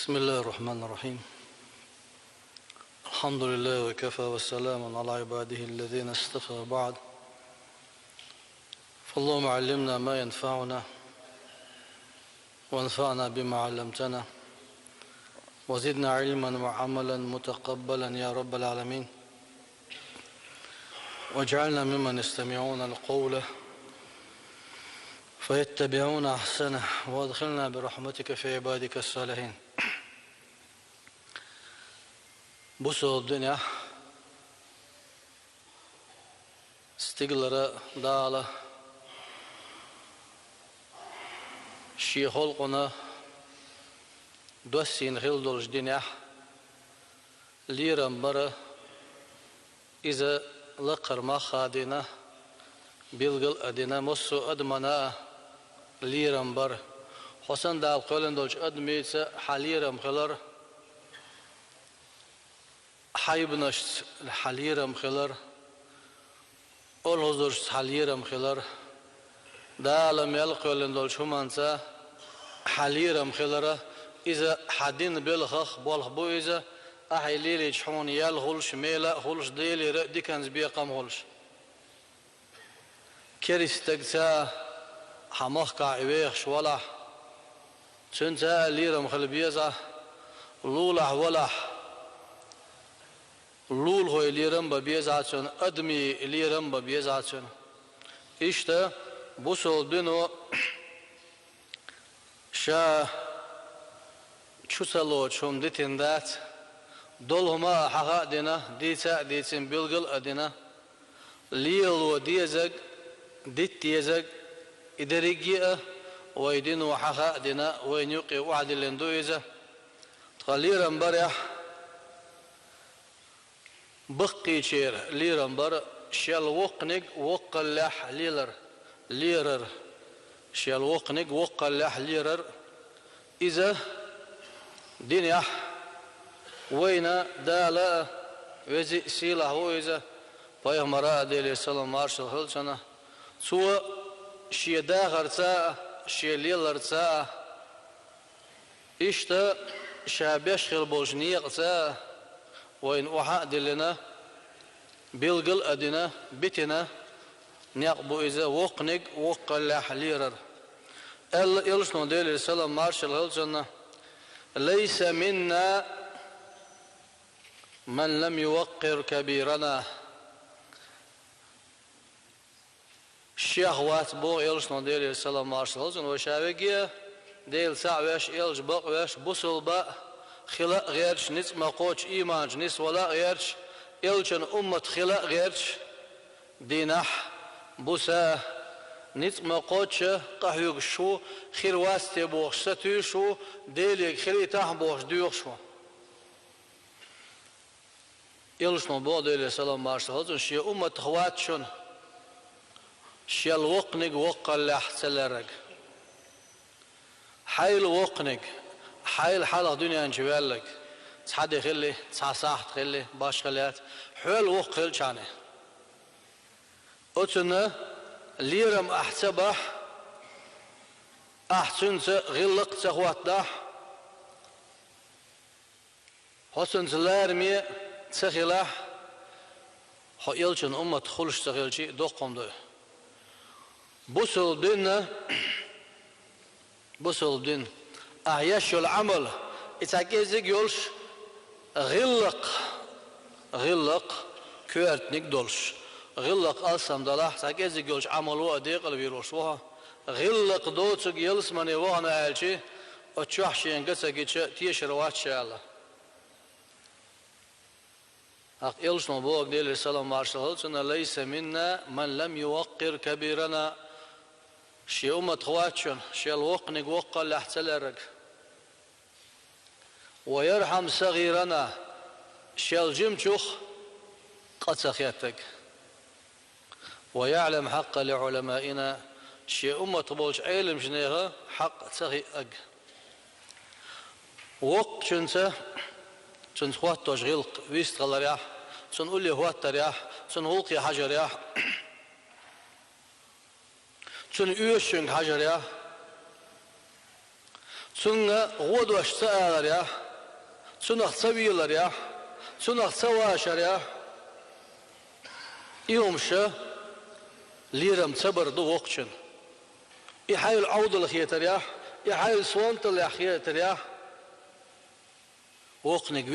بسم الله الرحمن الرحيم. الحمد لله وكفى والسلام على عباده الذين اصطفى بعد. فاللهم علمنا ما ينفعنا وانفعنا بما علمتنا وزدنا علما وعملا متقبلا يا رب العالمين، واجعلنا ممن يستمعون القول فيتبعون أحسنه وادخلنا برحمتك في عبادك الصالحين. بوسو الدنيا استقلر دالا شيخول قنا دوسين خلدولش دنيا ليرم برا إذا لقر ما خادنا بيلغل أدنا مصو أدمنا ليرم بر حسن دال قولن دولش أدميت حليرم خلر حيبنش حليرم خلر أول هزورش حليرم خلر دالم يلقولن دولش همانسا حليرم خلر إذا حدين بالخخ بالخ بو إذا أحيليلي شحون يلغلش ميلا غلش ديلي رأدي كانز بيقام غلش كريستقتا حمخ قاعويخش ولا تنتا ليرم خلبيزا لولح ولا لول هو ليرم ببيزاتون أدمي ليرم ببيزاتون إشتا بوصل بنو شا شوسلو شوم ديتين دات دولهما حقا دينا ديتا ديتين بيلغل أدينا ليلو ديزك ديت ديزك إدريجيا ويدين وحقا دينا وينيقي وعد اللندويزة تغليرم بريح بقي شير ليرم بر شال وقنق وقلح ليرر شال وقنق وقلح ليرر إذا دنيا وين دالا وزي سيلا هو إذا بيغمرا ديلي سلام مارشل هلسنا سوى شي داغر تا شي ليلر تا إشتا شابيش خيل بوجنيق تا وين وحا دلنا بيلقل أدنا بتنا نقبو إذا وقنق وقلح ليرر يلسنو ديلي سلام مارشل هلسنا ليس منا من لم يوقر كبيرنا الشيخ وات بو يلسنو ديلي السلام مارشل هلسن وشاوكيا ديل ساعوش يلج بقوش بوصل با خلاء غيرش نس مقوش إيمانش نس ولا غيرش يلجن أمة خلاء غيرش دينح بوسا نس مقوش قهيوك شو خير واستي بوش ستو شو ديلي خريتاح بوش ديوخ شو يلشنو بودي لسلام مارشل هلسن شي أمة خواتشون شي الوقنق وقلح سلرق حيل وقنق حيل حالة دنيا انجوالك تحدي خلي تحساحت خلي باش خليات حيل وقل شانه أتنا ليرم أحتبح أحسن غلق تخوات داح حسن تلارمي تخلاح حيلشن أمة خلش تخيلشي دوقهم ده بوصل بدين أعيش العمل إتاكيزك يولش غلق كوارتنك دولش غلق ألسام دلاح تاكيزك يولش عملوا أديق البيروش وها غلق دوتك يلس مني وانا ألشي وتشوحشي انقسك تيش روات شاء حق يلشنو بوك ديل السلام مارشل هلسنا ليس منا من لم يوقر كبيرنا شي أمة خواتشون شي الوقنق وقل لحتلرق ويرحم صغيرنا شي الجمشخ قد سخيتك ويعلم حق لعلمائنا شي أمة بولش علم جنيها حق سخيئك وق شنسه شن خوات تشغيل ويست غلريح شن قولي هوات تريح شن هولقي حجريح شن يوشن حجريح Sonra godoş sağlar ya. Sonra sabiler ya. Sonra savaşar ya. يومشا ليرم صبر دو وقشن يحاول عوض الخيترياح يحاول صوانت الخيترياح وقنق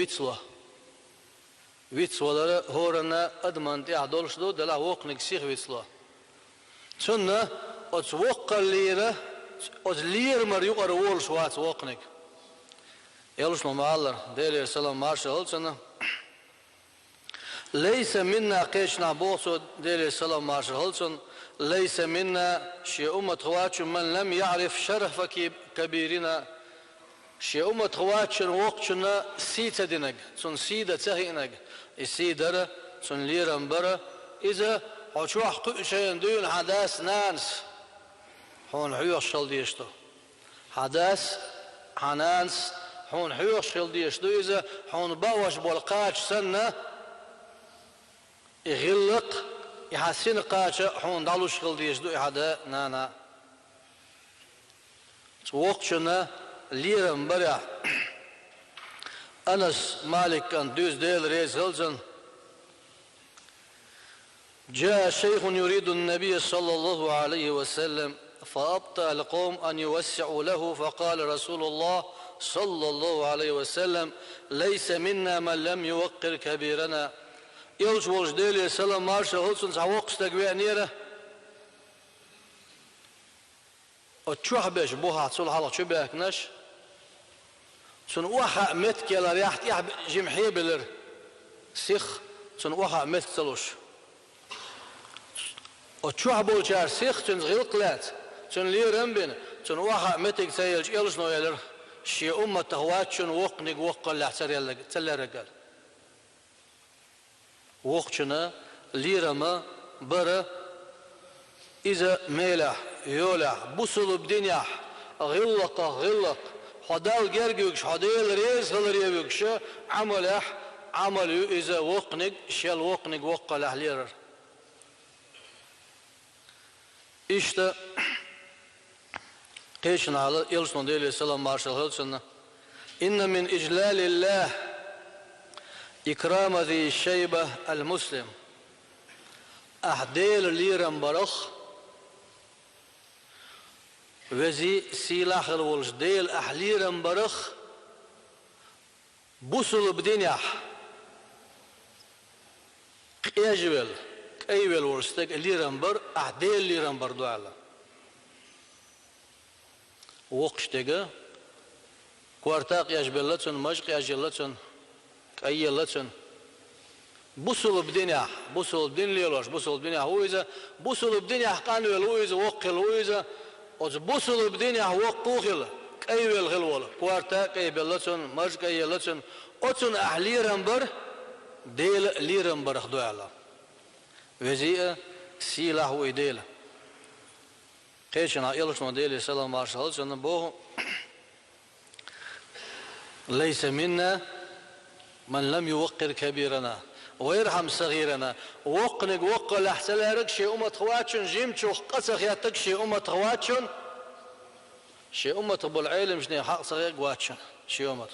ويتسوا دار هورنا أدمان تعدلش دو دلا وقنق سيخ ويتسوا سنة أتوقع الليرة أتلير مريوق أرول شوات وقنق يلوش نمالر ديلي السلام مارشال سنة ليس منا قيشنا بوصو ديلي السلام مارشال هلسون ليس منا شي أمة خواتش من لم يعرف شرف كبيرنا شي أمة خواتش وقتنا سيتا دينك سن سيدا تهينك السيدر سن ليرم برا إذا حوشوح قشين دون حداث نانس هون حيوش شل ديشتو حداث حنانس هون حيوش شل ديشتو إذا هون باوش بولقاتش سنة يغلق يحسن قاچه هون دالوش خلديش دو هذا نانا وقتنا ليرم برا أنس مالك كان دوز ديل ريز هلزن جاء شيخ يريد النبي صلى الله عليه وسلم فأبطأ القوم أن يوسعوا له فقال رسول الله صلى الله عليه وسلم ليس منا من لم يوقر كبيرنا يلش ولش ديلي السلام مارشا هلسن سعوقش تقويع نيرة وتشوح بيش بوها تصول حلق شو بيكنش سن وحا متك يلا ريحت يح جمحي بلر سيخ سن وحا متك تلوش وتشوح بولشار سيخ سن غيلق لات سن ليرم بين سن وحا متك تيلش يلش نو يلر شي أمة تهواتشن وقنق وقل لحسر يلا تلا رجال وقتنا ليرما برا إذا ميلح يولح بوصل بدنيا غلق حدال جرجوكش حدال ريز غلريبوكش عمله إذا وقنق شال وقنق وقله ليرر إشتا قيشنا على يلسون ديلي السلام مارشال هلسنا إن من إجلال الله إكرام ذي الشيبة المسلم أحديل ليرم برخ وزي سيلاح الولش ديل أحليرم برخ بوصل بدنيا يجبل أيوة الولشتك ليرم بر أحديل ليرم بر دعلا وقشتك كوارتاق يجبل لتن مجق يجبل لتن أي لتن بوصل بدنيا بوصل بدين ليلوش بوصل بدنيا هو إذا بوصل بدنيا قانو هو إذا وقل هو إذا بوصل بدنيا وقوخل أي الغلول كوارتا كي بلتن مرج كي لتن أتن أحليرم بر ديل ليرم بر خدو الله وزي سيلا هو ديل قيشنا يلش ما ديل سلام مارشال سن بوه ليس منا من لم يوقر كبيرنا ويرحم صغيرنا وقنق وقل احسن لك شي أمة خواتشن جيمتشو قصخ ياتك شي أمة خواتشن شي أمة أبو العلم شنو حق صغير قواتشن شي أمة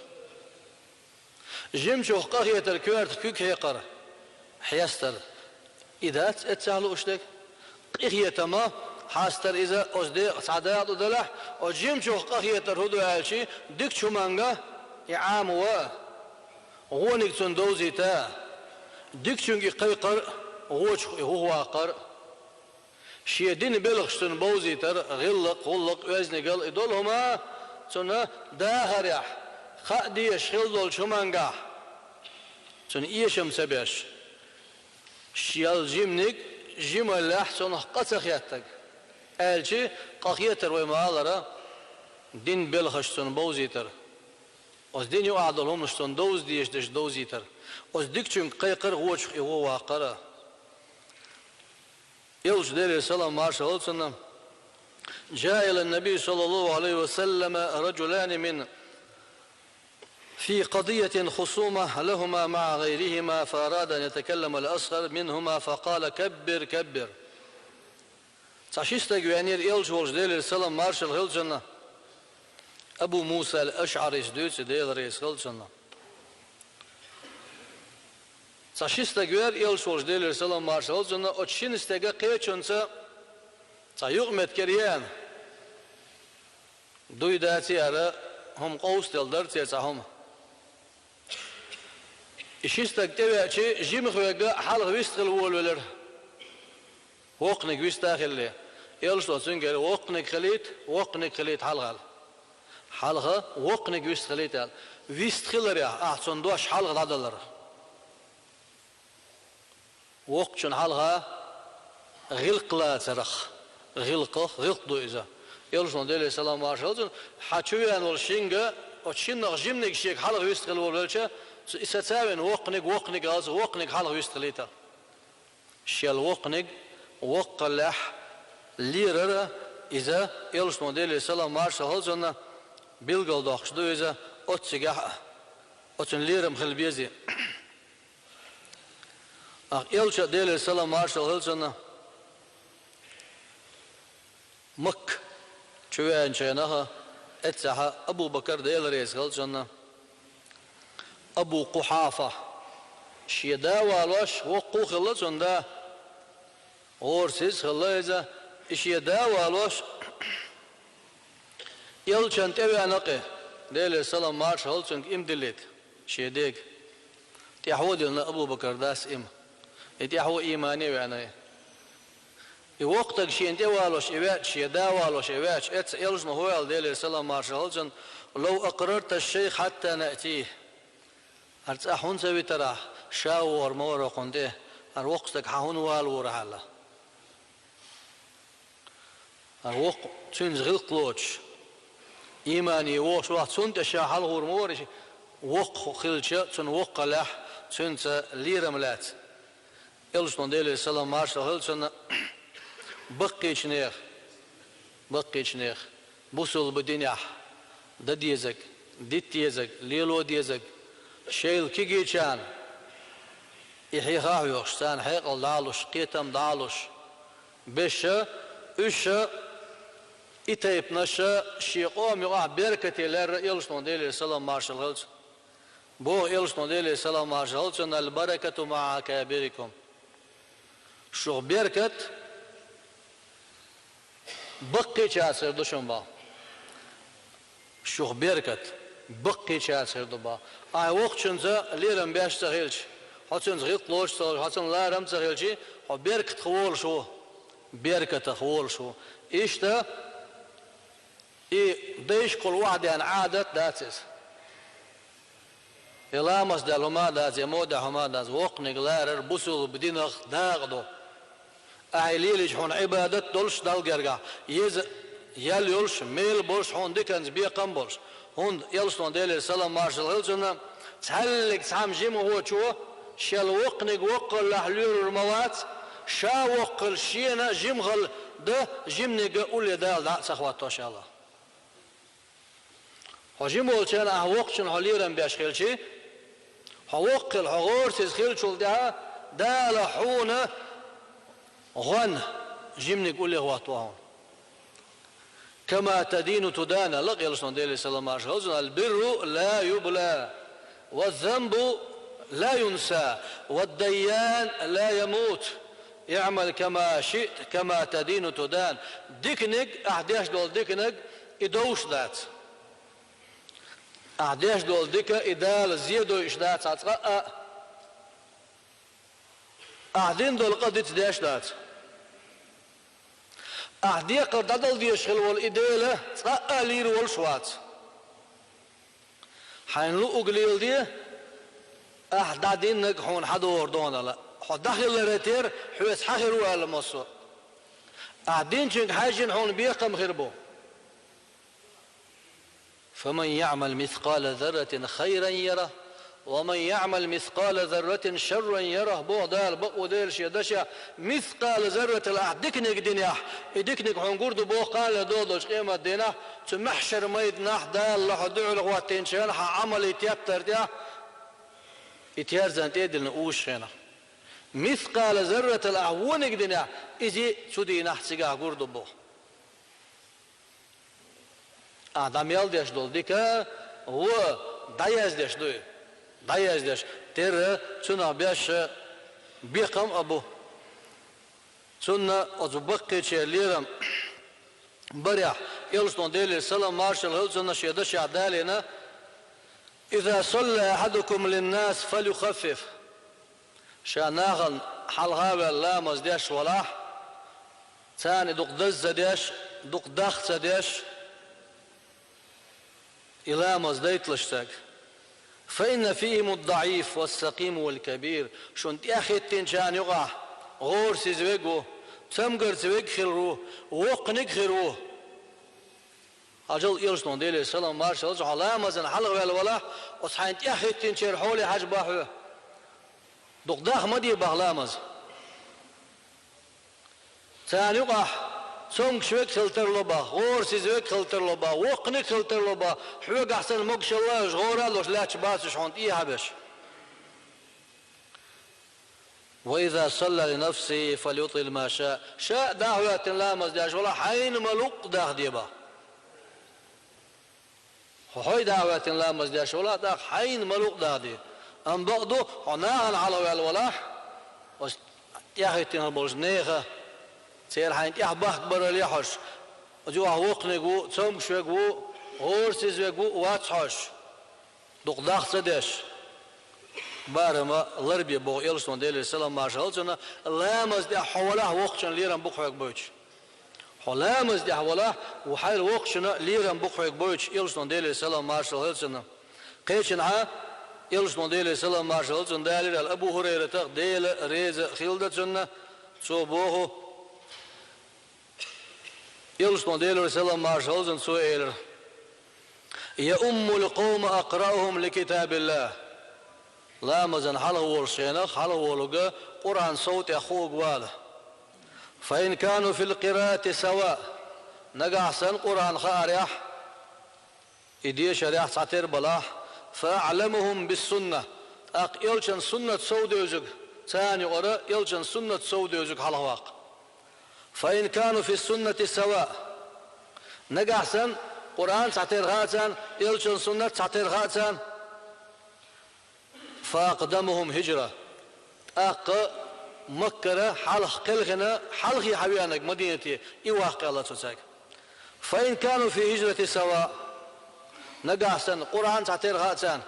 جيمتشو قخية الكوارت كوك هيقر حيستر إذا اتسهلوا اشتك قخية ما حاستر إذا أصدي سعداء دلح وجيمتشو قخية الهدو هالشي ديك شو مانغا يعاموا غونك تندوزي تا ديكشنجي قيقر غوش هو واقر شي دين بلغشتن بوزي تر غلق وزن قل إدولهما سنة داهر يح خادي يشغل دول شمانقا سنة إيشم سبيش شيال جيمنك جيمال لحسن قصخ ياتك ألشي قخيتر ويمالرا دين بلغشتن بوزي تر از دین یو عدالهم نشتن دوز دیش دش دوزی تر از دیکچون قیقر غوچ ایو واقعه يلش دير السلام مارشال هلسنا جاء إلى النبي صلى الله عليه وسلم رجلان من في قضية خصومة لهما مع غيرهما فأراد أن يتكلم الأصغر منهما فقال كبر تعشيستك يعني يلش ولش دير السلام مارشال هلسنا أبو موسى الأشعري دوت ديل رئيس غلطنا صاشيستا غير يلشوش ديل سلام مارشال جنا أتشين استجا قيتشونسا صيغمت كريان دوي داتي على هم قوس دلدر تيسهم إشيستا كتبع شيء جيم خوجا حلق ويستغل ولر وقنك ويستاخل يلشوش تنقل وقنك خليت حلقة وقنك ويستخليت ويستخلر يا أحسن دوش حلقة عدلر وقتشن حلقة غلق لا ترخ غلق دو إذا يلشون ديلي سلام مارشال حتشويان والشينجا وتشينغ جيمنك شيك حلقة ويستخل والولشة إستاوين وقنك غاز وقنك حلقة ويستخليتها شيال وقلح ليرر إذا يلشون ديلي سلام مارشال بيلغل دوخش دو إذا أتسجح أتنليرم خلبيزي يلشة ديل السلام مارشال هلسنا مك شوية شينها اتسحا أبو بكر ديل رئيس هلسنا أبو قحافة شيدا والوش وقو خلصن دا غورسيس خلصة شيدا والوش يلشان تبي عنقه ديل السلام مارش هلسن إمدلت شيديك تيحود لنا أبو بكر داس يتيحو إيماني وعناه وقتك شيء أنت والوش إبات شيدا والوش إبات إت يلشنا هو ديل السلام مارش هلسن لو أقررت الشيخ حتى نأتيه أرتاحون سوي ترى شاور مورا قنده الوقتك حون والور حلا الوقت تنز غلق لوش إيماني وش واحد سنت شاحل غور مورش وق خلشة سن وق لح سنت ليرة ملات يلشون ديل السلام مارش هلسن بقي شنيخ بوصل بدنيا دديزك ديتيزك ليلو ديزك شيل كيجيشان يحيخاه يوشتان حيق دالوش قيتم دالوش بشا أشا إتيب نشا شيقوم يقع بركتي لر يلشون ديلي السلام مارشال هلس بو يلشون ديلي السلام مارشال هلس البركة مع كابركم شو بركة بقي شاسر دشون با شو بركة بقي شاسر دبا وقت شنزا ليرم باش تغيلش حتى نزغيط لوش حتى لا رم تغيلشي بركة خوول شو بركة خوول شو إيشتا ديش كل واحد عن عادة داتس إلامس دالهما داتس يمودا هما داتس وقنق لارر بسول بدينخ داغدو أهليلش هون عبادة دولش دالجرجا يل يلش ميل بولش هون ديكنز بيقام بولش هون يلشون ديلي السلام مارشال هلسنا تهلك تحام جيم هو شو شال وقنق وقل لحلور الموات شا وقل شينا جيمغل ده جيمنق أولي دال دا سخوات إن شاء الله هجيم ولشان وقتشن هليرن باش خلشي هوقل هغورسز خلشول ده دال حونه غن جيمنق أولي هواتوهون كما تدين تدان لقي لسون ديلي سلام عليه البر لا يبلى والذنب لا ينسى والديان لا يموت يعمل كما شئت كما تدين تدان ديكنك أحداش دول ديكنك إدوش دات أحداش دول ديكا إدال زيدو إشدات أتقاء أحدين دول قد تداش دات أحدي قد دل ديشغل والإدالة تقاء لير والشوات حين لو أقليل دي أحدادين نقحون حدور دونا لا داخل الرتير حويس حخر ولا مصر أحدين شنك حاجين حون بيقم خربو فمن يعمل مثقال ذرة خيرا يره ومن يعمل مثقال ذرة شرا يره بو دال بقو ديل شي دشا مثقال ذرة الأحد ديكنك دنيا ديكنك حنقرد بو قال دودوش قيمة دينا تمحشر ميد نح دال لحدوع لغواتين شان عمل يتيبتر ديا يتيارزان تيدل نقوش هنا مثقال ذرة الأحوانك دنيا إذي سودي نح سيقاه قرد بو Adam yaldeş dol dika o dayazdeş duy. Dayazdeş. Ter çuna beş bikam abu. Çuna azubakki çeliram. بريح يلصن ديل السلام مارشال هيلسون شيدش عدالنا إذا صلى أحدكم للناس فليخفف شاناغن حلغاوي لا مزديش ولاح ثاني دوق دز ديش دوق دخت ديش إلى مزديت لشتاك فإن فيهم الضعيف والسقيم والكبير شون تأخي التنشان يقع غور سيزويقو تمقر سويق خيروه وقنق خيروه أجل يرسلون ديلي السلام مارشال على مزن حلق والولا وصحين تأخذتين شير حولي حج باحوه دوق داخ مدي بغلامز ثاني يقع سونك شويك خلتر لبا غور سيزويك خلتر لبا وقنق خلتر لبا حوق أحسن مقش الله غورا لوش لاش باسش هون إيه حبش وإذا صلى لنفسه فليطل ما شاء شاء دعوة لا مزداش ولا حين ملوق داخ ديبا حوي دعوة لا مزداش ولا داخ حين ملوق داخ دي أم بقدو عناهن على والولاح ياخيتين البوزنيخة سير حين يحبه كبر اليحش وجوه وقنقو تسوم شوقو غورسيز وقو واتحش دوق داخ سدش بارما لربي بو يلسون ديل السلام مارشالجنا لامز دي حوله وقشن ليرن بوخيك بوش حلامز دي حوله وحيل وقشن ليرن بوخيك بوش يلسون ديل السلام مارشالجنا قيشن ها يلسون ديل السلام مارشالجنا دالير ابو هريره ديل ريز خيلدتنا صوبوه يلسون ديل السلام مارشالجنا سويل يا القوم اقراهم لكتاب الله لا مزن حلو ورشينخ حلو ولقى قرآن صوت أخوك واله فإن كانوا في القراءة سواء نقع سن قرآن خاريح إدي شريح ساتير بلاح فأعلمهم بالسنة يلشن سنة سود يوزق ثاني قراء يلشن سنة سود يوزق حلواق فإن كانوا في السنة سواء نقع سن قرآن ساتير غاتان يلشن سنة ساتير غاتان فأقدمهم هجرة مكة حلق قلغنا حلقي حبيانك مدينتي إواق الله تساك فإن كانوا في هجرة سواء نقاسن قرآن تعتير غاتان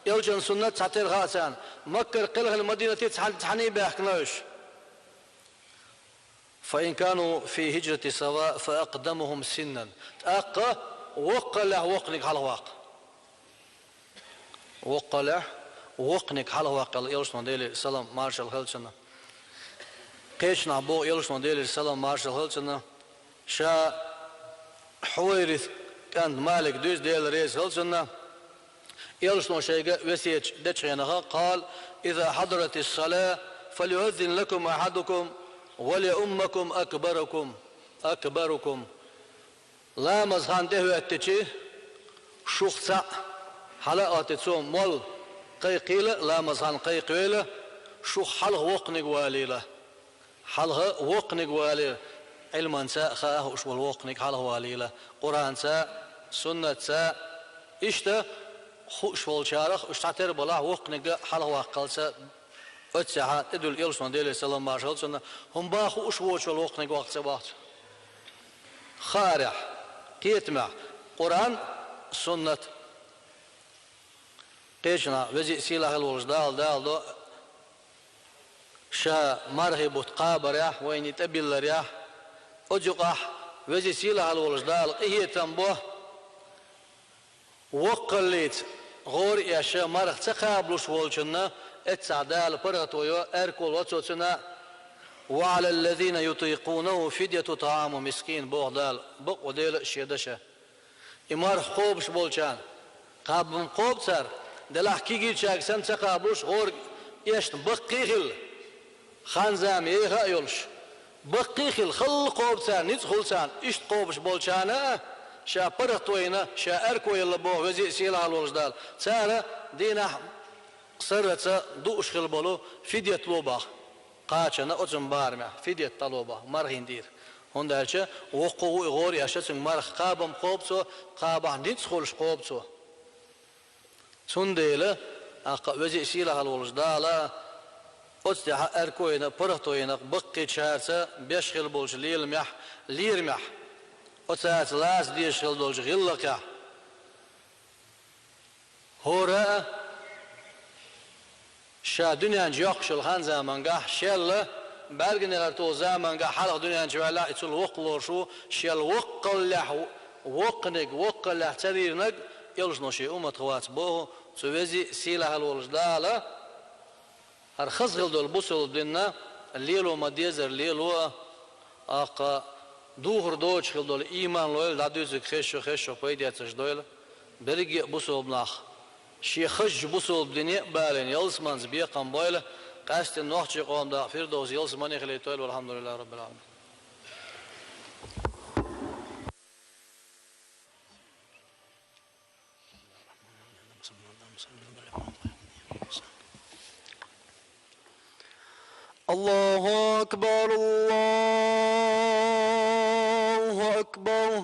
يلجن سنة تعتير غاتان مكة قلغ المدينة تحني بأحكناش فإن كانوا في هجرة سواء فأقدمهم سنا وقله وقنك على واق وقله وقنك حاله واقع يلشون ديلي سلام مارشال هيلسون قيشنا بو يلشون ديلي سلام مارشال هيلسون شا حويرث كان مالك دوز ديل ريس هيلسون يلشون شيء وسيج دتشينها قال إذا حضرت الصلاة فليؤذن لكم أحدكم وليؤمكم أكبركم لا مزهان دهو أتشي شخصا حلقات تصوم مول قيقيلة لا مزهان قيقيلة شو حلغ وقنق واليلة حلغ وقنق واليلة علما ساء خاه وشو الوقنق حلغ واليلة قرآن ساء سنة ساء إشتا خوش والشارخ اشتعتر بلاه وقنق حلغ واقل ساء اتساعات ادول يلسون ديلي سلام مارشال سنة هم باخو اشوش والوقنق وقت سبات خارح كيتمع قرآن سنة قيشنا وزي سيلا هلوش دال دو شا مرغب تقابر يح وين يتبل ريح اجقح وزي سيلا هلوش دال ايه تنبوه وقليت غور يا شا مرغ تقابلوش والشنا اتسعدال برغتويو اركول واتسوتنا وعلى الذين يطيقونه فدية طعام مسكين بوغدال بق وديل شيدشة امار خوبش بولشان قابم خوب سر دلح كيجي شاك سن تقابلوش غور يشت بقيخل خانزام يخا يولش بقيخل خل قوب سان نيت خلسان اشت قوبش بولشانا شا برغتوينا شا اركو يلا بو وزي سيلا هالولش دال سانا دينا صرت دوش خلبلو فدية لوبا قاچنا اوچن بارمه فدية طلوبا مرغين دير Ondança oku igor yaşasın marx qabam qopso qabah nit xolş qopso. Sundeyle aqa özi silah olmuş dala otsta erkoyna pırhtoyna bıqqi çarsa 5 yıl bolş lilmah lirmah otsa las 10 yıl bolş yillaka hora şa dünyan yoqşul han zamanga şella belgeneler to zamanga halq dünyan jwala itul waqlor şu şel waqlah waqnig waqlah tarirnag يلش نشي أمة خوات بوه سوزي سيلة هالولش دالا هرخزغل دول بوسل دينا الليلو مديزر الليلو أقا دوهر دوش خل دول إيمان لويل دادوزك خشو بيدياتش دويل بريجي بوسل بناخ شي خش بوسل بدنيا بالين يلسمانز بيقام بويل قاست النوحشي قوم دا فيردوز يلسماني خلي تويل والحمد لله رب العالمين. الله أكبر الله أكبر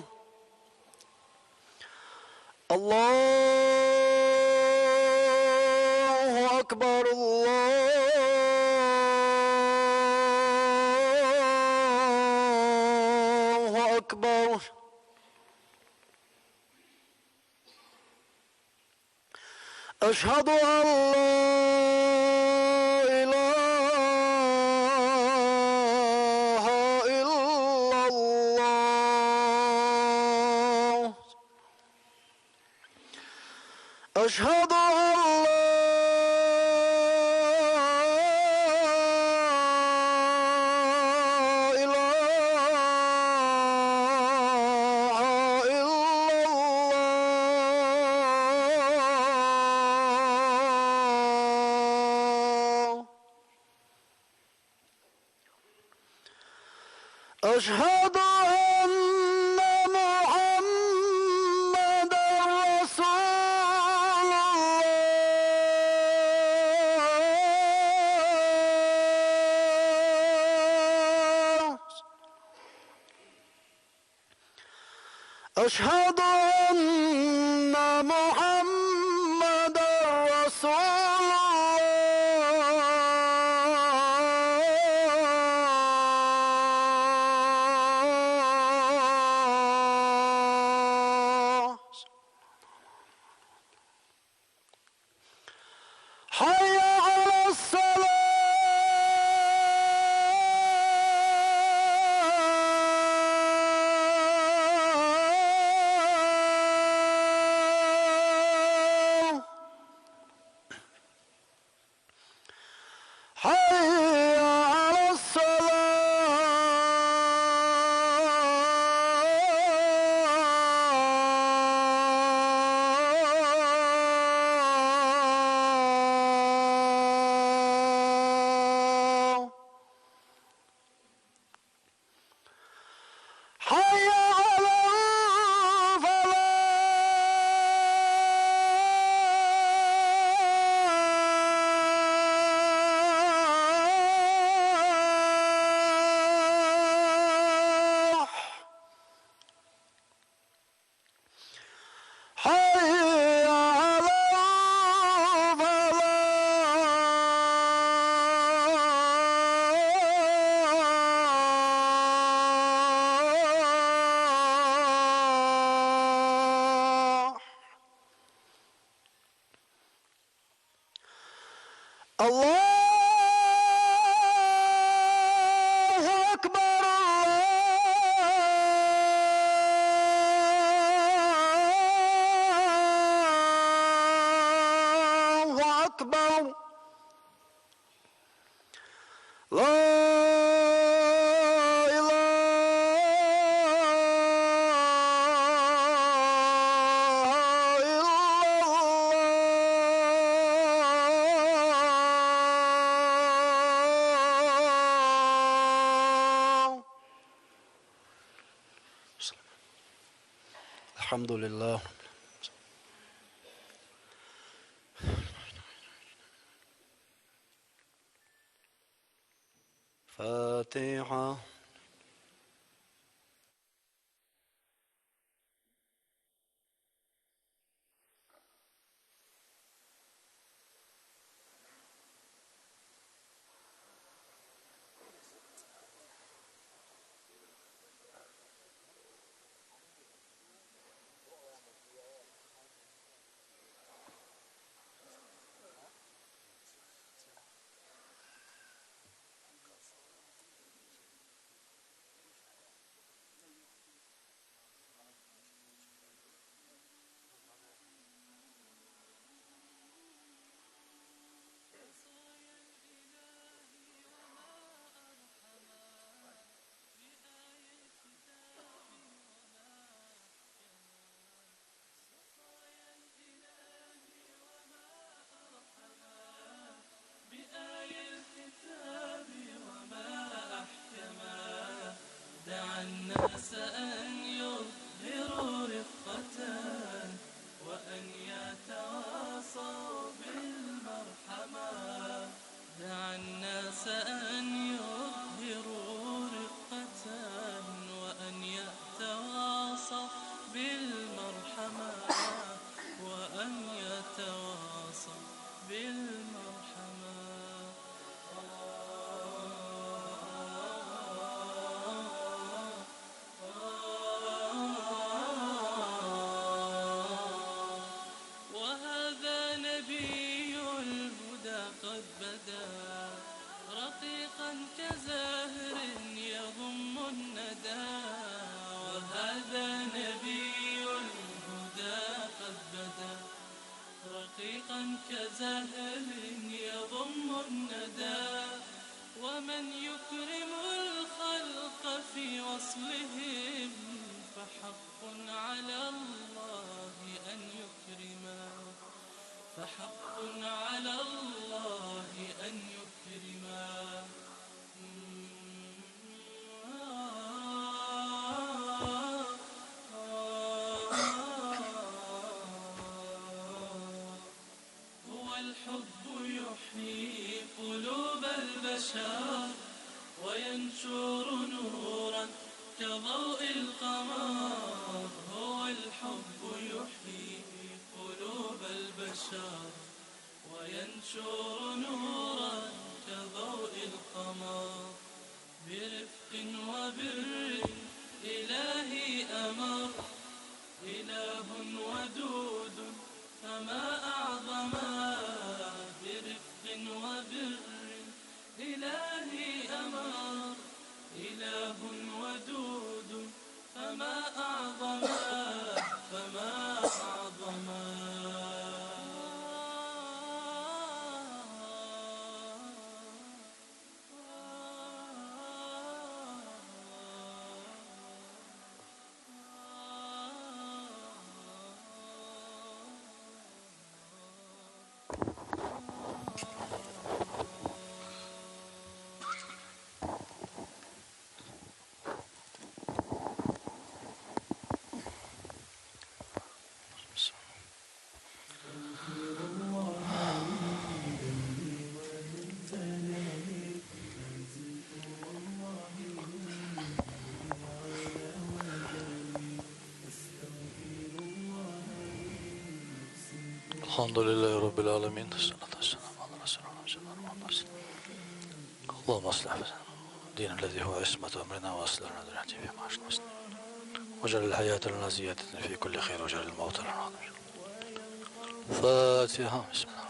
الله أكبر الله أكبر أشهد أن لا إله إلا الله أشهد أن لا إله إلا الله أشهد أن محمدا رسول الله أشهد أن محمدا رسول الله حي على الصلاة حي على الصلاة حي على الفلاح حي على الفلاح الله أكبر الله أكبر لا إله إلا الله الحمد لله فاتحة أن يتواصى بالمرحمة. وهذا نبي الهدى قد بدا رقيقا كزهر يضم الندى. وهذا نبي الهدى قد بدا رقيقا كزهر يضم الندى. ومن يكرم الخلق في وصلهم فحق على الله أن يكرما. فحق على الله أن يكرما. هو الحب يحيي قلوب البشر وينشر نورا كضوء القمر. هو الحب يحيي قلوب البشر وينشر نورا كضوء القمر. برفق وبر إلهي أمر إله ودود فما أعظما. برفق وبر إلهي أمر إله ودود فما أعظما. فما أعظما. الحمد لله رب العالمين، الصلاة والسلام على رسول الله. اللهم اصلح الدين الذي هو عصمة أمرنا وأصلح لنا ذريتنا في معاش المسلمين، واجعل الحياة لنا زيادة في كل خير، واجعل الموت لنا عظيم. فاتحة. بسم الله.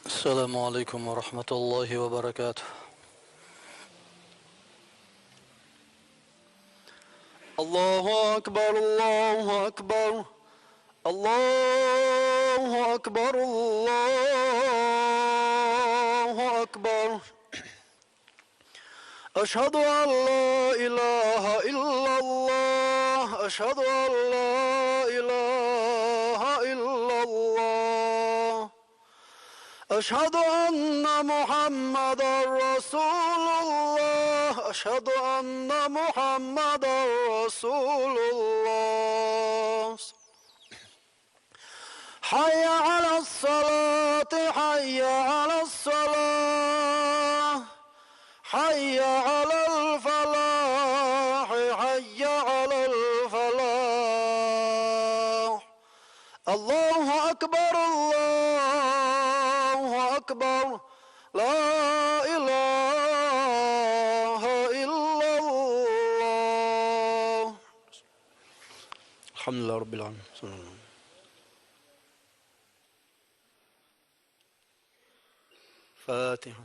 السلام عليكم ورحمة الله وبركاته. الله أكبر الله أكبر الله أكبر الله أكبر. أشهد أن لا إله إلا الله أشهد أن لا إله إلا الله. أشهد أن محمدا رسول الله أشهد أن محمدا رسول الله. حي على الصلاة حي على الصلاة حي على الفلاح حي على الفلاح. الله أكبر الله أكبر لا إله إلا الله. الحمد لله رب العالمين. الفاتحة.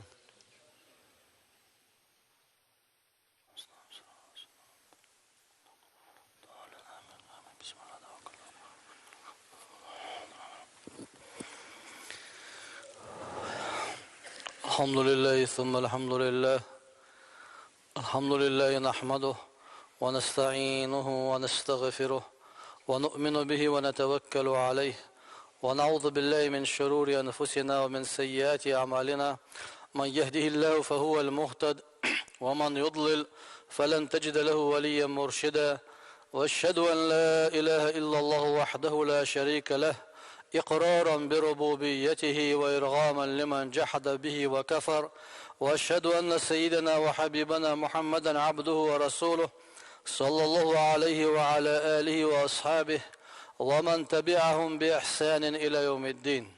الحمد لله ثم الحمد لله. الحمد لله نحمده ونستعينه ونستغفره ونؤمن به ونتوكل عليه ونعوذ بالله من شرور أنفسنا ومن سيئات أعمالنا. من يهده الله فهو المهتد ومن يضلل فلن تجد له وليا مرشدا. وأشهد أن لا إله إلا الله وحده لا شريك له إقرارا بربوبيته وإرغاما لمن جحد به وكفر. وأشهد أن سيدنا وحبيبنا محمدا عبده ورسوله صلى الله عليه وعلى آله وأصحابه ومن تبعهم بإحسان إلى يوم الدين.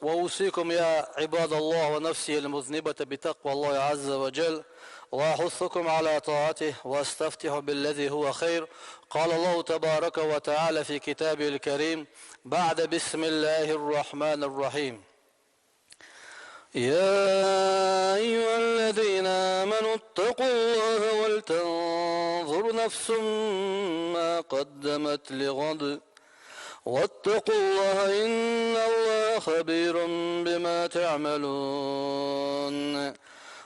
وأوصيكم يا عباد الله ونفسي المذنبة بتقوى الله عز وجل، وأحثكم على طاعته، وأستفتح بالذي هو خير. قال الله تبارك وتعالى في كتابه الكريم بعد بسم الله الرحمن الرحيم: يا أيها الذين آمنوا اتقوا الله ولتنظر نفس ما قدمت لغد واتقوا الله إن الله خبير بما تعملون.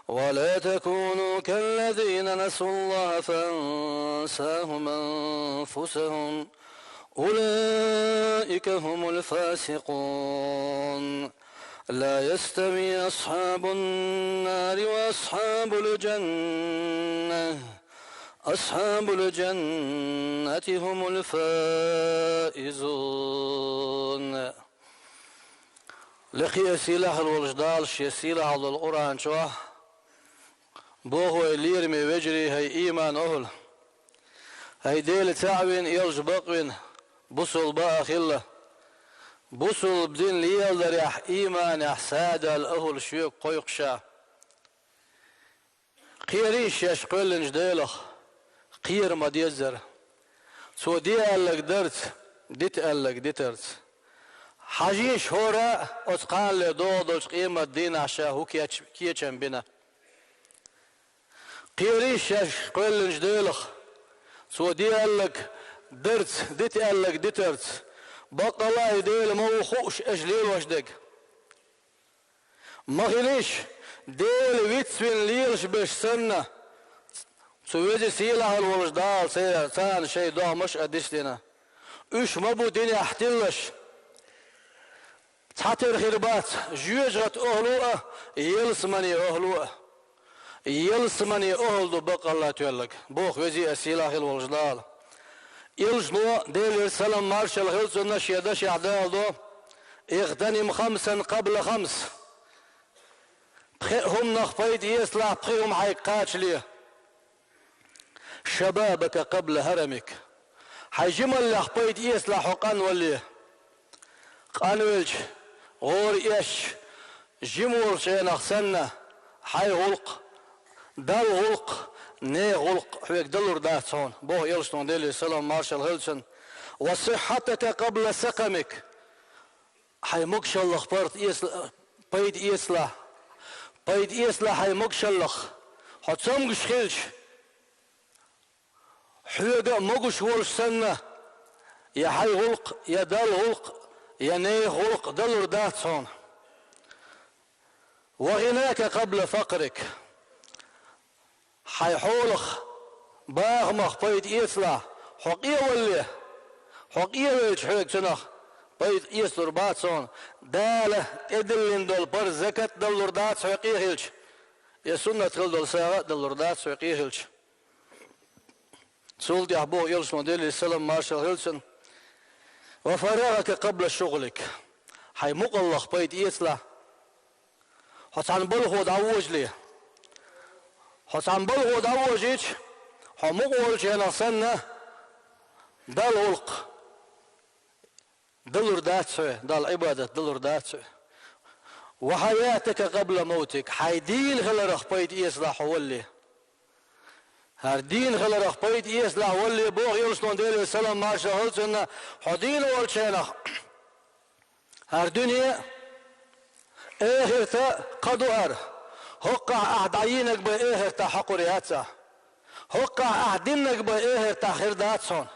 ولا تكونوا كالذين نسوا الله فأنساهم أنفسهم أولئك هم الفاسقون. لا يستوي أصحاب النار وأصحاب الجنة، أصحاب الجنة هم الفائزون. لقي سيلة الوجدال شي سيلة على القرآن شوه بوهو اللير مي وجري هي إيمان أهل هي ديل تعوين يلج بقوين بصل بقى خلة بصل بدين ليال ريح إيمان يحساد الأهل شيوك قيقشا قيريش يشقل جديلخ قير ما ديزر سو دي قالك درت ديت قالك ديترت حاجيش هورا أتقان لدودوش قيمة دين عشا هو كيتشن بنا قيريش يشقل جديلخ سو دي قالك درت ديت قالك ديترت بقى الله يديل ما خوش أجليل واشدق ما خليش ديل ويتسوين ليلش باش سنة سويدي سيلة الوجدال سان شيء ده مش قديشتنا ايش مبو ديني احتلش تحتر خربات جوجت اهلوه يلسمني اهلوه يلسمني اهل بقى الله تولك بوخ وزي السيلة الوجدال يلجنو ديل السلام مارشال هيلسون نشيدش اعدال دو اغتنم خمسا قبل خمس بخيهم نخفيد يسلع بخيهم حيقاتش ليه شبابك قبل هرمك حيجمل لخبيد يسلع حقان وليه قانولش غور إيش جمور شين أخسنة حي غلق دل غلق ني غلق حويك دلور داتون بوه يلشتون ديلي السلام مارشال هيلسون وصحتك قبل سقمك حي مكشلخ بيد يسلع بيد يسلع حي مكشلخ حتسمقش خيلش حويقة مقش ولش سنة يا حي غلق يا دل غلق يا ني غلق دلور داتون وغناك قبل فقرك حيحولخ باغمخ بيد يسلع حقية وليه حقية ويش حويق سنخ بيد يسلر باتسون دالة ادلين دول برزكت دلور دات سويقية هيلش يا سنة تخل دول ساغة دلور دات سويقية هيلش سولدي أحبوه يلش موديلي السلام مارشال هيلسون وفراغك قبل شغلك حي مقلخ بيد يسلع حسان بلغو دعوج ليه حسان بلغو دعوجيش حمقول جينا سنة دال غلق دلور داتسوي دال عبادة دلور داتسوي وحياتك قبل موتك حيدين غلرخ بيد يسلع حولي هردين غلرخ بيد يسلع ولي بوغ يلسلون ديلي السلام مارشا هلسنا حدين والشينخ هر دنيا اهرتا قدوهر هقع اعدعينك باهرتا حقورياتها هقع اعدينك باهرتا خرداتسون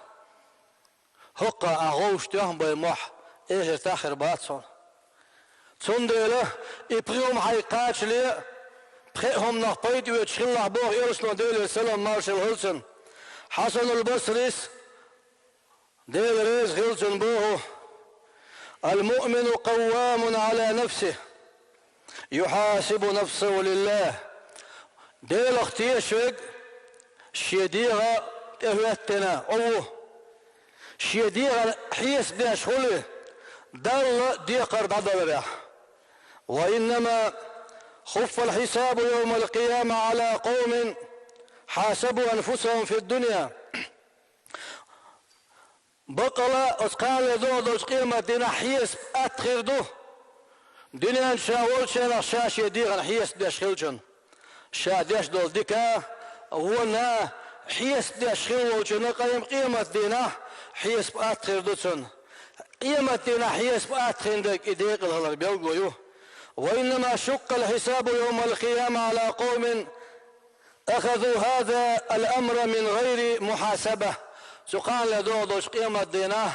هقع اغوشتهم بمح اهرتا خرباتسون تندله ابريوم حيقاتش لي بخيهم نخبيت ويتشخل الله بوغ يرسلو ديل سلام مارشال هيلسون حسن البصريس ديل ريز هيلسون بوغو المؤمن قوام على نفسه يحاسب نفسه لله ديل اختي شوك شيديغا اهوتنا اوه شيديغا حيس دي شغله دل ديقر دادل وإنما خف الحساب يوم القيامة على قوم حاسبوا أنفسهم في الدنيا بقلا أتقال دو قيمة دينا حيس أتخير دو دنيا نشاول شنا شاش يديغن حيس ديش خلجن شا ديش دول ديكا ونا حيس ديش خلوجن قيمة دينا حيس أتخير دوتن قيمة دينا حيس أتخير ديك إديق الهلال بيوغو وإنما شق الحساب يوم القيامة على قوم أخذوا هذا الأمر من غير محاسبة سقال لدو دوش قيمة دينا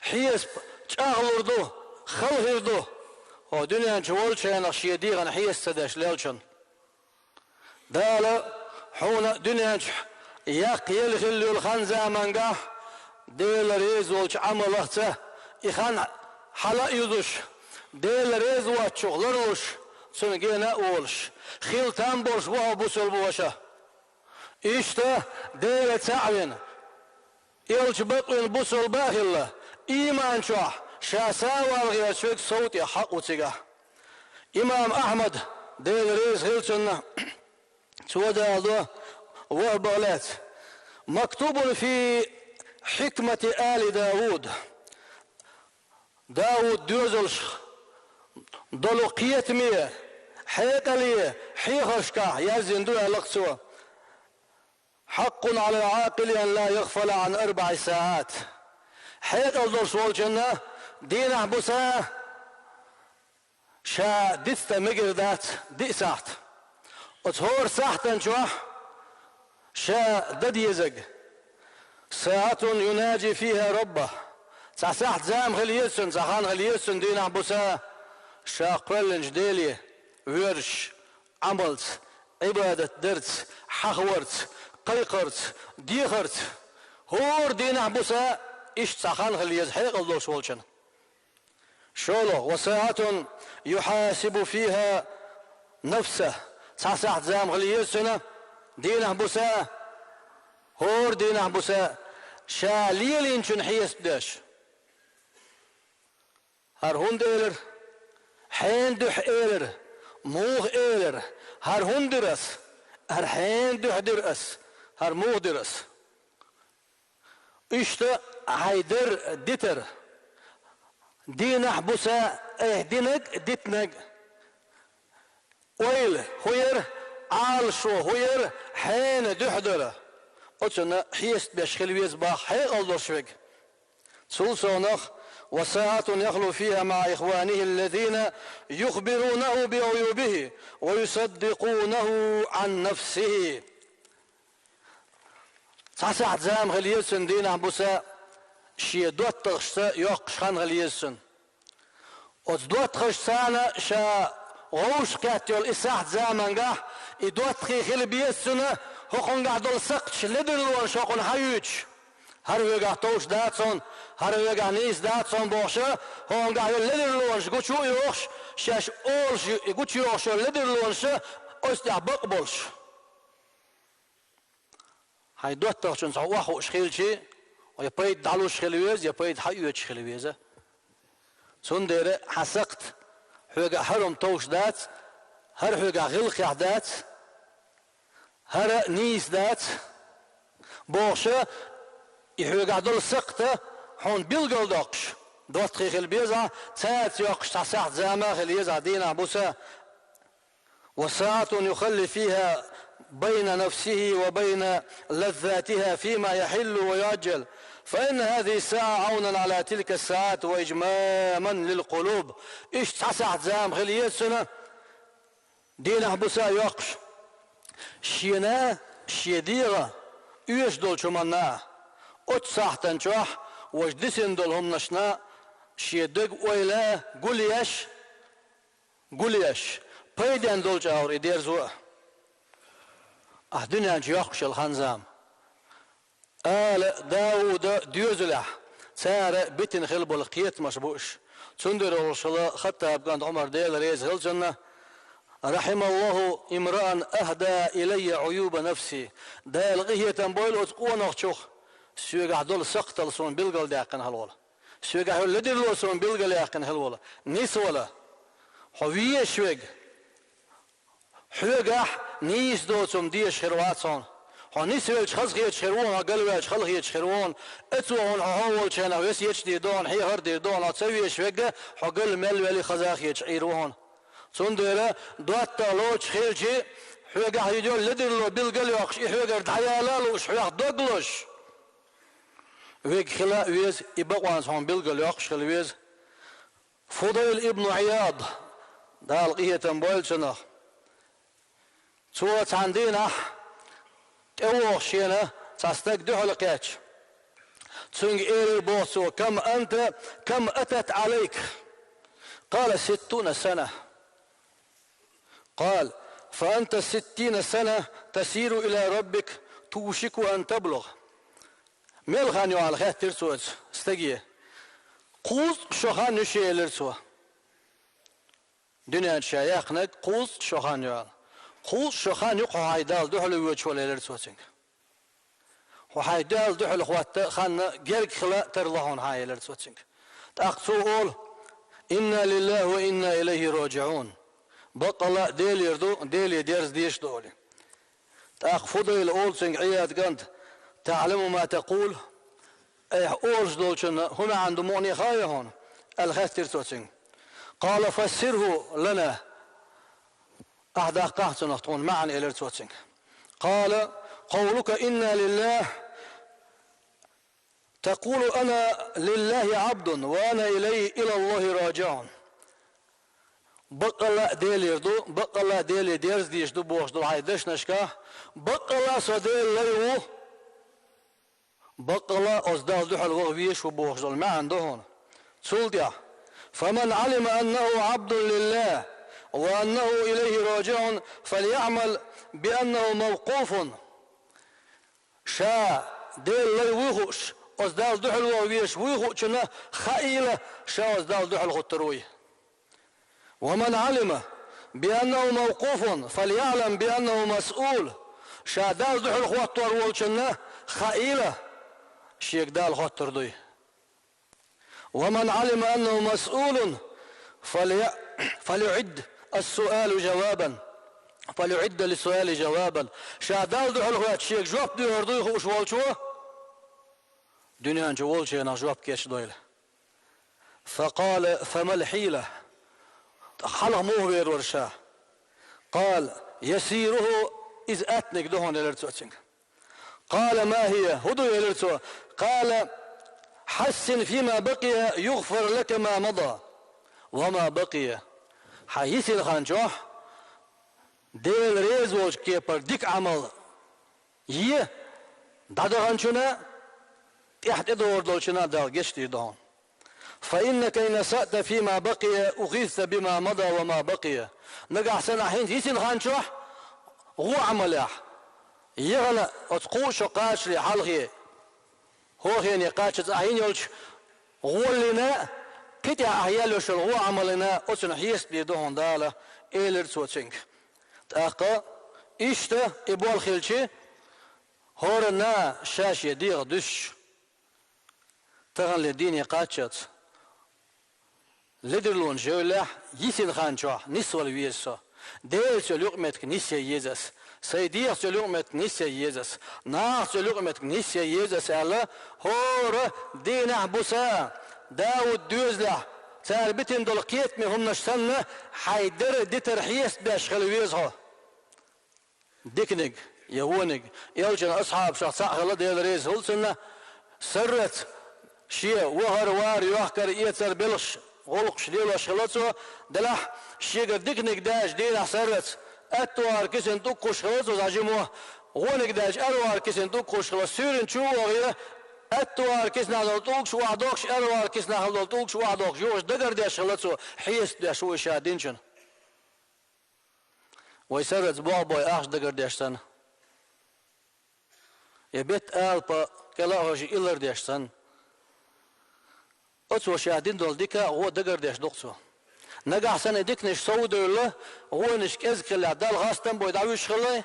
حيس تشاغلر دو خلهر دو ودنيا جوال شيء نخشي ديغن حيس تدش ليلشن دالا حون دنيا ياق يلغل الخنزة منقا ديل ريز والش عملته إخان حلا يدوش ديل ريز واتشغلروش سنجينا أولش خيل تنبوش وهو بوسل بوشة إشتا ديل تعوين يلش بطوين بوسل باخلة إيمان شوح شاساوى الغير شوك صوتي حق وتيقى إمام أحمد ديل ريز خيلتنا تودا الله وهبالات مكتوب في حكمة آل داود داود دوزلش ضلقية مية حيقلية حيخشكا يزندوها لقسوا حق على العاقل أن لا يغفل عن 4 ساعات حيقل دول شوال جنة دين أحبسا شا ديستا مقردات دي ساعت وتهور ساعتا شوح شا دد يزق ساعة يناجي فيها ربه ساعت زام غليسن ساخان غليسن دين أحبسا شا قلن جديلي ورش عملت عبادة درت حخورت قيقرت ديخرت هور دين أحبسا إيش ساخان غليز حيق الله شوالشن شولو وساعة يحاسب فيها نفسه ساعت زام غليسن دين أحبسا هور دين أحبسا شا ليلين شن حيس داش هر هند إيلر حين دح إيلر موغ إيلر هر هندرس هر حين دح درس هر موغ درس إشتا هيدر ديتر دين أحبسا اهدنك ديتنك ويل هوير عالشو هوير حين دحدر أتنا حيست بشخلويز باخ حيق الله شوك سلسونخ وساعة يخلو فيها مع إخوانه الذين يخبرونه بعيوبه ويصدقونه عن نفسه ساعة زام غليسن دين أحبسا شي دوت تغشتا يوقشخان غليسن وتدوت تغشتانا شا غوش كاتيول إساحت زامنغا إدوت خيخيل بيسنا هقون قاعدول سقش لدرلون شاقون حيوش هر ويقع توش داتسون هر ويقع نيس داتسون بوشا هقون قاعدول لدرلونش قوشو يوخش شاش أولش قوش يوخش لدرلونش أستع بقبولش هاي دوت تغشون سعواخو شخيلشي ويبايد دعلو شخيلويز يبايد حيوش شخيلويزة سندر حسقت حوقع حرم توش دات هر حوقع غلق دات هر نيس دات بوشة يحوقع دول سقطة حون بيلقل دوقش دوت خيخ البيزة تات يوقش تساحت زامة خليزة دينا بوسة وساعة يخلي فيها بين نفسه وبين لذاتها فيما يحل ويعجل، فإن هذه الساعة عونا على تلك الساعات وإجماما للقلوب. إيش تسعت زام خليت سنة دين بسا يقش شينا شيديغة يش دول شمنا أتسحتن شوح وجدسن دول هم نشنا شيدق ويلا قوليش بيدن دول جاور إدير زوء الدنيا يقش الخنزام آل داود ديوزلح سار بيتن خلبو القيت مشبوش تندر رسول خطاب عند عمر ديل ريز هلجنة رحم الله امرأ أهدى إلي عيوب نفسي دال غيه تنبويل أتقوان أخشوخ سيوغا دول سقط لسون بلغل داقن هلولا سيوغا لدر لسون بلغل داقن هلولا نيس ولا حوية شوغ حوغا نيس دوتهم ديش خرواتون هنيس ويلش خلق يتشخرون وقلبش خلق يتشخرون اتوهن هول شنا ويس يتشديدون حي هرديدون اتسوي شوغا حقل مل ولي خزاخ يتشعيرون سندرة دوات لوش خيلشي حوغا يجول لدر لو بلغل يقش حوغا دعيالا لوش حوغا دوغلوش ويك خلا ويز يبقوان سون بلغل يقش خلويز فضيل ابن عياض دال قيه تنبويل شنو سوات عندنا أوه شينا تستك دهل قاتش تسنج إير بوسو كم أتت عليك قال 60 سنة قال فأنت 60 سنة تسير إلى ربك توشك أن تبلغ ملغانيو على خير ترسوز استجيه قوس شخان نشي لرسوه دنيا شايخنك قوس شخان يوال قوس شخان يقع هيدال دحل ويوش ولا لرسوتين وهيدال دحل خوات خان جرك خلا ترضهون هاي لرسوتين تأقصوا إنا لله وإنا إليه راجعون بطل ديل يردو ديل يدرس ديش دولي تأقفضوا الأول سنج عياد قند تعلم ما تقول أي أولش دولشن هنا عند موني خايا هون الخير ترسوتين قال فسره لنا أحد قاعدة نخطون معا إلى التوتين قال قولك إنا لله تقول أنا لله عبد وأنا إلى الله راجع بقلا ديل يردو بقلا ديل ديرز ديش دو بوش دو هايدش نشكا بقلا سديل ليو بقلا أصدال دو حلوه بيش وبوش دو ما عندهون سولديا فمن علم أنه عبد لله وأنه إليه راجع فليعمل بأنه موقوف شا ديل لي ويخوش أصدال دحل ويش ويخوشنا خائلة شا أصدال دحل غتروي ومن علم بأنه موقوف فليعلم بأنه مسؤول شا دال دحل غتر ويشنا خائلة شيك دال غتردوي ومن علم أنه مسؤول فليعد السؤال جوابا فليعد للسؤال جوابا شادال دو حلقات شيك جواب دو هردو خوش والشو دنيا جوال شينا جواب كيش دويل فقال فما الحيلة حلق موهبير ورشاه قال يسيره إذ أتنك دهون الارتوتين قال ما هي هدو الارتو قال حسن فيما بقي يغفر لك ما مضى وما بقي حيث الخانجوح ديل ريزوج كي پر ديك عمل يه دادو خانشونا تحت دور دولشنا دال جشتي دون فإنك إن سأت فيما بقي أغيث بما مضى وما بقي نقع سنة حين هيث الخانجوح هو عملح يغنى اتقوش قاش لحلغي هو خيني قاش أحين يولش غولنا كتي أحيالوش الغو عملنا أسن حيس بيدوهن دالة إيلر سوتشنك تأقى إشتا إبوال خيلشي هورنا شاشي ديغ دش تغن لديني قاتشت لدرلون جولح يسين خانشوح نسوى الويسو ديل سلوقمتك نسيا يزس سيديغ سلوقمتك نسيا يزس ناغ سلوقمتك نسيا يزس ألا هور دينا بوسا داود دوزلح سار بتن دول قيت مي هم نشتن حيدر دي ترحيس باش خلويزها ديكنج يهونج يلجن أصحاب شخص أخلا ديل ريز هلسنا سرت شيء وهر وار يحكر يتر بلش غلقش ديلوش خلصو دلح شيء ديكنج داش دينا سرت أتوار كسن تقوش خلصو زاجموه غونك داش أروار كسن تقوش خلص سيرن شو وغيره أتوار كسنا هالطوق شو عدوكش أروار كسنا هالطوق شو عدوكش جوش دقر داش خلصو حيس داش هو شادينشن ويسرت بوي أخش دقر داشتن يبيت ألبا كلا هوجي إلر داشتن أتسو شادين دول ديكا هو دقر داش دقسو نجح سنة ديكنش سودو الله هو نش كزك اللي عدال غاستن بوي دعويش خلاه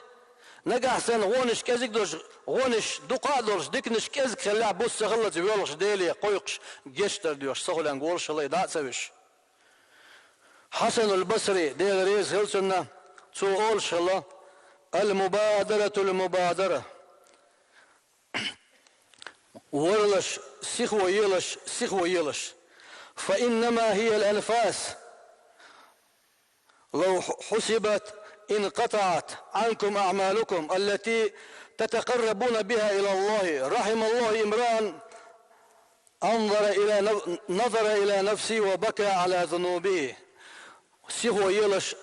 نجح سنة هو نش كزك دوش هو نش دقا دولش ديكنش كزك اللي عبوس خلت بيولش ديلي قويقش جيشتر ديوش سهل انقولش الله دات سويش حسن البصري ديل ريز هلسنا تقولش الله المبادرة ورلش سيخو يلش فإنما هي الأنفاس لو حسبت انقطعت عنكم أعمالكم التي تتقربون بها إلى الله رحم الله امرأ نظر إلى نفسه وبكى على ذنوبه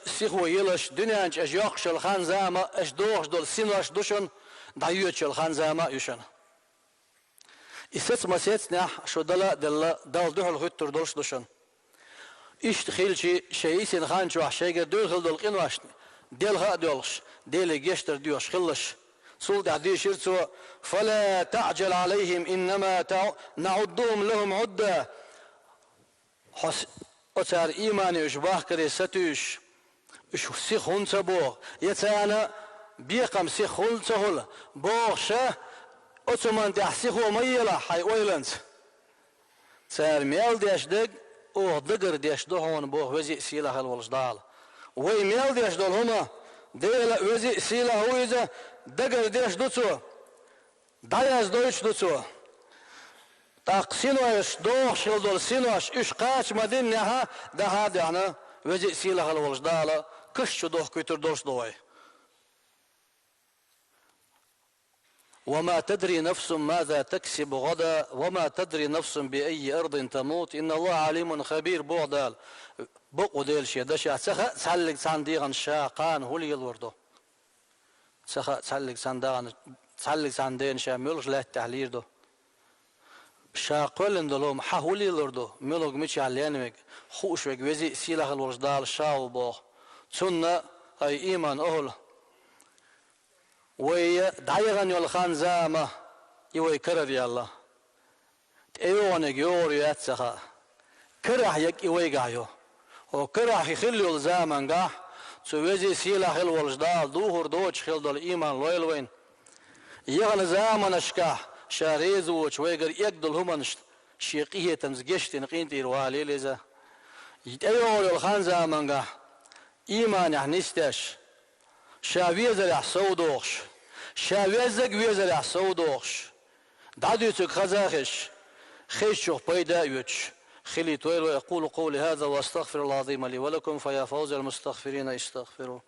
سيخو يلش دنيا انش اجياقش الخان زاما اش دوغش دول سينوش دوشن دعيوتش الخان زاما يشن إسس مسيت نح شو دل دوح الخطر دولش دوشن إيش تخيل شيء سين خان شو عشيقة دول خل دول قنواش ديل ها دولش ديل جيشتر ديوش خلش سول دعدي شرتو فلا تعجل عليهم إنما نعدهم لهم عدة أتار إيماني إشباه كري ستوش إش سيخون تبوغ يتانا بيقم سيخون تهول بوغ شه أتمان تحسيخو ميلا حي ويلنت تار ميال ديش دق أو دقر ديش دهون بوغ وزي سيلا هالولش دال وي ميال ديش دول هما ديلا وزي سيلا هو إذا دقر ديش دوتو دايز دوش دوتو تاق سينوش دوغ شل دول سينوش إش قاش مدين نها ده هذا يعني وزي سيلا هالولش دال كش دوغ كتر دوش دوي وما تدري نفس ماذا تكسب غدا وما تدري نفس بأي أرض تموت إن الله عليم خبير بوعدال بقو ديل شي دشا تسحلق سانديغن شاقان هولي الوردو تسحلق ساندين شاملش لا التحلير دو شاقولن دلوم حولي الوردو ملوك ميشي عليانمك خوش وك وزي سيلخ الوردال شاو بو تسنة أي إيمان أهل وي دايغن يولخان زامة يوي كرر يا الله ايوانك يور ياتسخا كرح يك يوي قايو وكرح يخلي الزامن قاح سويزي سيلا خل والجدال دوهر دوش خل دول ايمان لويل وين يغن زامن اشكاح شاريز وش ويقر يقدل همن شيقيه تمزقشت نقين تيروالي لذا ايوان يولخان زامن قاح ايمان يحنستش شاويزر يحسو دوخش شاويزك ويزر يحسو دوخش دعديتك خزاخش خيشوخ بيدا يوتش خلي تويلو يقول قولي هذا واستغفر الله العظيم لي ولكم فيا فوز المستغفرين استغفروا